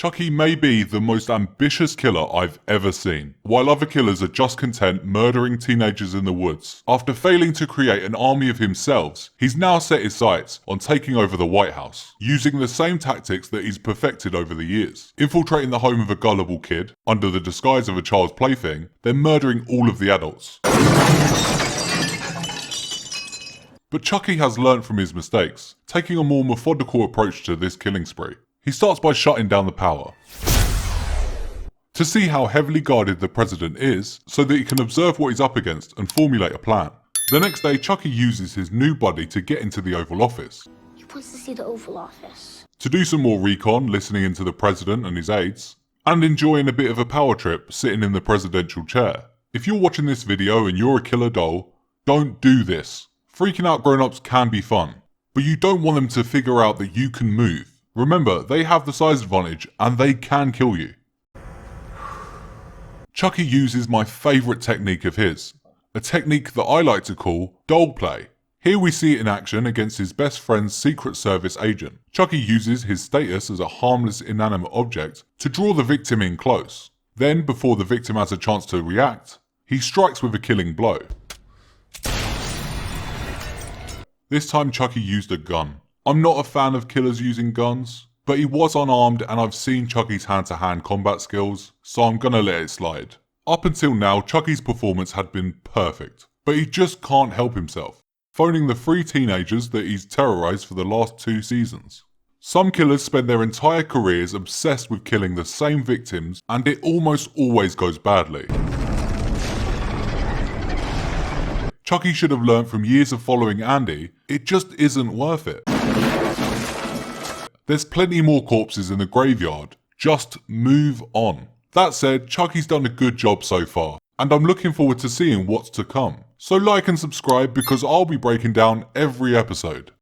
Chucky may be the most ambitious killer I've ever seen. While other killers are just content murdering teenagers in the woods, after failing to create an army of himself, he's now set his sights on taking over the White House, using the same tactics that he's perfected over the years. Infiltrating the home of a gullible kid, under the disguise of a child's plaything, then murdering all of the adults. But Chucky has learnt from his mistakes, taking a more methodical approach to this killing spree. He starts by shutting down the power, to see how heavily guarded the president is, so that he can observe what he's up against and formulate a plan. The next day, Chucky uses his new buddy to get into the Oval Office. He wants to see the Oval Office. To do some more recon, listening into the president and his aides, and enjoying a bit of a power trip sitting in the presidential chair. If you're watching this video and you're a killer doll, don't do this. Freaking out grown-ups can be fun, but you don't want them to figure out that you can move. Remember, they have the size advantage and they can kill you. Chucky uses my favourite technique of his, a technique that I like to call doll play. Here we see it in action against his best friend's Secret Service agent. Chucky uses his status as a harmless inanimate object to draw the victim in close. Then, before the victim has a chance to react, he strikes with a killing blow. This time Chucky used a gun. I'm not a fan of killers using guns, but he was unarmed and I've seen Chucky's hand-to-hand combat skills, so I'm gonna let it slide. Up until now, Chucky's performance had been perfect, but he just can't help himself, phoning the 3 teenagers that he's terrorized for the last 2 seasons. Some killers spend their entire careers obsessed with killing the same victims, and it almost always goes badly. Chucky should have learnt from years of following Andy, it just isn't worth it. There's plenty more corpses in the graveyard, just move on. That said, Chucky's done a good job so far, and I'm looking forward to seeing what's to come. So like and subscribe because I'll be breaking down every episode.